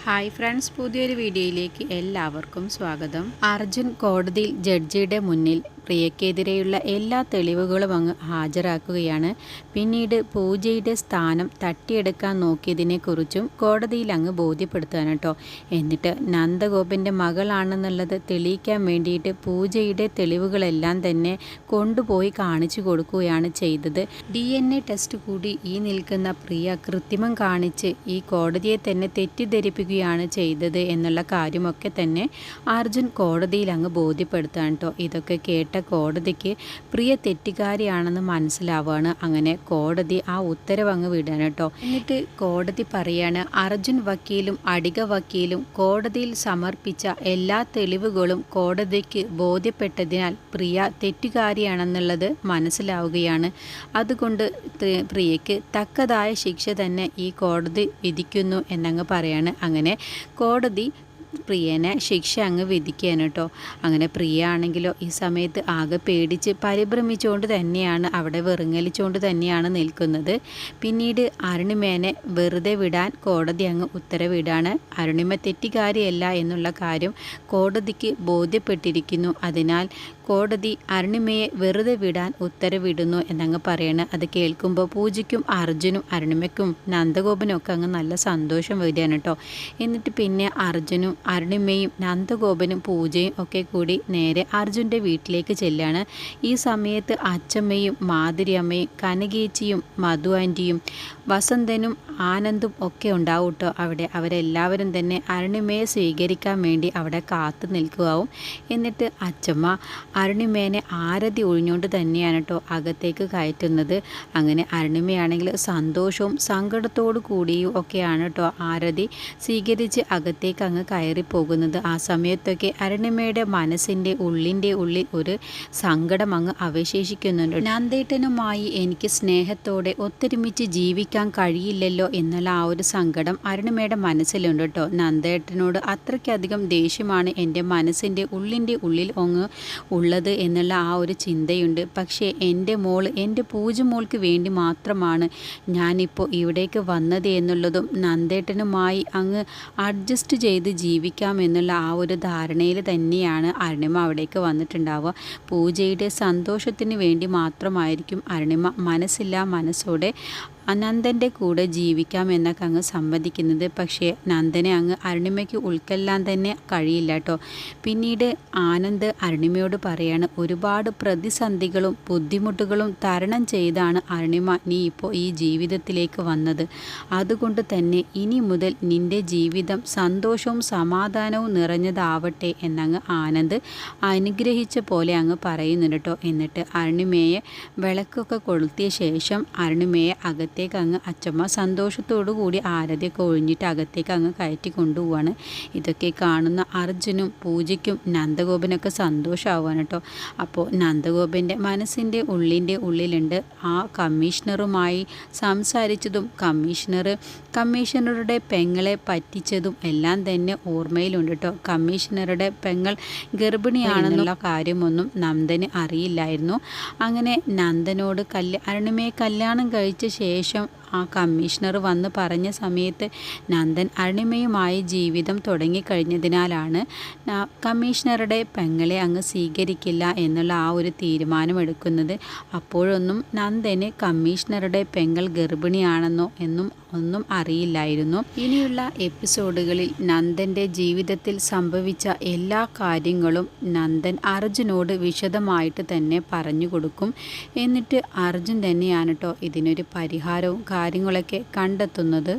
Hi friends, പുതിയൊരു വീഡിയോയിലേക്ക് എല്ലാവർക്കും സ്വാഗതം. അർജുൻ കോടതിയിൽ ജഡ്ജിയുടെ മുന്നിൽ പ്രിയക്കെതിരെയുള്ള എല്ലാ തെളിവുകളും അങ്ങ് ഹാജരാക്കുകയാണ്. പിന്നീട് പൂജയുടെ സ്ഥാനം തട്ടിയെടുക്കാൻ നോക്കിയതിനെക്കുറിച്ചും കോടതിയിൽ അങ്ങ് ബോധ്യപ്പെടുത്താൻ കേട്ടോ. എന്നിട്ട് നന്ദഗോപൻ്റെ മകളാണെന്നുള്ളത് തെളിയിക്കാൻ വേണ്ടിയിട്ട് പൂജയുടെ തെളിവുകളെല്ലാം തന്നെ കൊണ്ടുപോയി കാണിച്ചു കൊടുക്കുകയാണ് ചെയ്തത്. DNA ടെസ്റ്റ് കൂടി ഈ നിൽക്കുന്ന പ്രിയ കൃത്രിമം കാണിച്ച് ഈ കോടതിയെ തന്നെ തെറ്റിദ്ധരിപ്പിക്കുകയാണ് ചെയ്തത് എന്നുള്ള കാര്യമൊക്കെ തന്നെ അർജുൻ കോടതിയിൽ അങ്ങ് ബോധ്യപ്പെടുത്താൻ കേട്ടോ. ഇതൊക്കെ കേട്ട കോടതിക്ക് പ്രിയ തെറ്റുകാരിയാണെന്ന് മനസ്സിലാവുകയാണ്. അങ്ങനെ കോടതി ആ ഉത്തരവ് അങ്ങ് വിടാൻ കേട്ടോ. എന്നിട്ട് കോടതി പറയാണ്, അർജുൻ വക്കീലും അടിക വക്കീലും കോടതിയിൽ സമർപ്പിച്ച എല്ലാ തെളിവുകളും കോടതിക്ക് ബോധ്യപ്പെട്ടതിനാൽ പ്രിയ തെറ്റുകാരിയാണെന്നുള്ളത് മനസ്സിലാവുകയാണ്. അതുകൊണ്ട് പ്രിയയ്ക്ക് തക്കതായ ശിക്ഷ തന്നെ ഈ കോടതി വിധിക്കുന്നു എന്നങ്ങ് പറയാണ്. അങ്ങനെ കോടതി പ്രിയനെ ശിക്ഷ അങ്ങ് വിധിക്കുകയാണ് കേട്ടോ. അങ്ങനെ പ്രിയ ആണെങ്കിലോ ഈ സമയത്ത് ആകെ പേടിച്ച് പരിഭ്രമിച്ചുകൊണ്ട് തന്നെയാണ് അവിടെ വെറുങ്ങലിച്ചുകൊണ്ട് തന്നെയാണ് നിൽക്കുന്നത്. പിന്നീട് അരുണിമേനെ വെറുതെ വിടാൻ കോടതി അങ്ങ് ഉത്തരവിടാണ്. അരുണിമ തെറ്റുകാരിയല്ല എന്നുള്ള കാര്യം കോടതിക്ക് ബോധ്യപ്പെട്ടിരിക്കുന്നു. അതിനാൽ കോടതി അരുണിമയെ വെറുതെ വിടാൻ ഉത്തരവിടുന്നു എന്നങ്ങ് പറയണം. അത് കേൾക്കുമ്പോൾ പൂജയ്ക്കും അർജുനും അരുണിമയ്ക്കും നന്ദഗോപനും ഒക്കെ അങ്ങ് നല്ല സന്തോഷം വരികയാണ് കേട്ടോ. എന്നിട്ട് പിന്നെ അർജുനും അരുണിമയും നന്ദഗോപനും പൂജയും ഒക്കെ കൂടി നേരെ അർജുൻ്റെ വീട്ടിലേക്ക് ചെല്ലുകയാണ്. ഈ സമയത്ത് അച്ചമ്മയും മാധുരി അമ്മയും കനകേച്ചിയും മധു ആൻറ്റിയും വസന്തനും ആനന്ദും ഒക്കെ ഉണ്ടാവും കേട്ടോ അവിടെ. അവരെല്ലാവരും തന്നെ അരുണിമയെ സ്വീകരിക്കാൻ വേണ്ടി അവിടെ കാത്തു നിൽക്കുകയാവും. എന്നിട്ട് അച്ചമ്മ അരുണിമേനെ ആരതി ഒഴിഞ്ഞുകൊണ്ട് തന്നെയാണ് കേട്ടോ അകത്തേക്ക് കയറ്റുന്നത്. അങ്ങനെ അരുണിമയാണെങ്കിൽ സന്തോഷവും സങ്കടത്തോടു കൂടിയും ഒക്കെയാണ് കേട്ടോ ആരതി സ്വീകരിച്ച് അകത്തേക്ക് അങ്ങ് കയറിപ്പോകുന്നത്. ആ സമയത്തൊക്കെ അരുണിമയുടെ മനസ്സിൻ്റെ ഉള്ളിൽ ഒരു സങ്കടം അങ്ങ് അവശേഷിക്കുന്നുണ്ട്. നന്ദേട്ടനുമായി എനിക്ക് സ്നേഹത്തോടെ ഒത്തൊരുമിച്ച് ജീവിക്കാൻ കഴിയില്ലല്ലോ എന്നുള്ള ആ ഒരു സങ്കടം അരുണിമയുടെ മനസ്സിലുണ്ട് കേട്ടോ. നന്ദേട്ടനോട് അത്രയ്ക്കധികം ദേഷ്യമാണ് എൻ്റെ മനസ്സിൻ്റെ ഉള്ളിൽ ഉള്ളത് എന്നുള്ള ആ ഒരു ചിന്തയുണ്ട്. പക്ഷേ എൻ്റെ പൂജ മോൾക്ക് വേണ്ടി മാത്രമാണ് ഞാനിപ്പോൾ ഇവിടേക്ക് വന്നത് എന്നുള്ളതും നന്ദേട്ടനുമായി അങ്ങ് അഡ്ജസ്റ്റ് ചെയ്ത് ജീവിക്കാം എന്നുള്ള ആ ഒരു ധാരണയിൽ തന്നെയാണ് അരുണിമ അവിടേക്ക് വന്നിട്ടുണ്ടാവുക. പൂജയുടെ സന്തോഷത്തിന് വേണ്ടി മാത്രമായിരിക്കും അരുണിമ മനസ്സോടെ നന്ദൻ്റെ കൂടെ ജീവിക്കാം എന്നൊക്കെ അങ്ങ് സമ്മതിക്കുന്നത്. പക്ഷേ നന്ദനെ അങ്ങ് അരുണിമയ്ക്ക് ഉൾക്കൊള്ളാൻ തന്നെ കഴിയില്ല കേട്ടോ. പിന്നീട് ആനന്ദ് അരുണിമയോട് പറയാണ്, ഒരുപാട് പ്രതിസന്ധികളും ബുദ്ധിമുട്ടുകളും തരണം ചെയ്താണ് അരുണിമ നീ ഇപ്പോൾ ഈ ജീവിതത്തിലേക്ക് വന്നത്. അതുകൊണ്ട് തന്നെ ഇനി മുതൽ നിൻ്റെ ജീവിതം സന്തോഷവും സമാധാനവും നിറഞ്ഞതാവട്ടെ എന്നങ്ങ് ആനന്ദ് അനുഗ്രഹിച്ച പോലെ അങ്ങ് പറയുന്നുണ്ട് കേട്ടോ. എന്നിട്ട് അരുണിമയെ വിളക്കൊക്കെ കൊളുത്തിയ ശേഷം അരുണിമയെ അകത്തേക്ക് അങ്ങ് അച്ചമ്മ സന്തോഷത്തോടു കൂടി ആരതിയൊക്കെ ഒഴിഞ്ഞിട്ട് അകത്തേക്ക് അങ്ങ് കയറ്റി കൊണ്ടുപോവാണ്. ഇതൊക്കെ കാണുന്ന അർജുനും പൂജയ്ക്കും നന്ദഗോപനൊക്കെ സന്തോഷമാവാണ് കേട്ടോ. അപ്പോൾ നന്ദഗോപൻ്റെ മനസ്സിൻ്റെ ഉള്ളിലുണ്ട് ആ കമ്മീഷണറുമായി സംസാരിച്ചതും കമ്മീഷണറുടെ പെങ്ങളെ പറ്റിച്ചതും എല്ലാം തന്നെ ഓർമ്മയിലുണ്ട് കേട്ടോ. കമ്മീഷണറുടെ പെങ്ങൾ ഗർഭിണിയാണെന്നുള്ള കാര്യമൊന്നും നന്ദന് അറിയില്ലായിരുന്നു. അങ്ങനെ നന്ദനോട് അരുണിമയെ കല്യാണം കഴിച്ച ശേഷം ആ കമ്മീഷണർ വന്ന് പറഞ്ഞ സമയത്ത് നന്ദൻ അരുണിമയുമായി ജീവിതം തുടങ്ങിക്കഴിഞ്ഞതിനാലാണ് കമ്മീഷണറുടെ പെങ്ങളെ അങ്ങ് സ്വീകരിക്കില്ല എന്നുള്ള ആ ഒരു തീരുമാനമെടുക്കുന്നത്. അപ്പോഴൊന്നും നന്ദന് കമ്മീഷണറുടെ പെങ്ങൾ ഗർഭിണിയാണെന്നോ ഒന്നും അറിയില്ലായിരുന്നു. ഇനിയുള്ള എപ്പിസോഡുകളിൽ നന്ദൻ്റെ ജീവിതത്തിൽ സംഭവിച്ച എല്ലാ കാര്യങ്ങളും നന്ദൻ അർജുനോട് വിശദമായിട്ട് തന്നെ പറഞ്ഞു കൊടുക്കും. എന്നിട്ട് അർജുൻ തന്നെയാണ് കേട്ടോ ഇതിനൊരു പരിഹാരവും കാര്യങ്ങളൊക്കെ കണ്ടെത്തുന്നത്.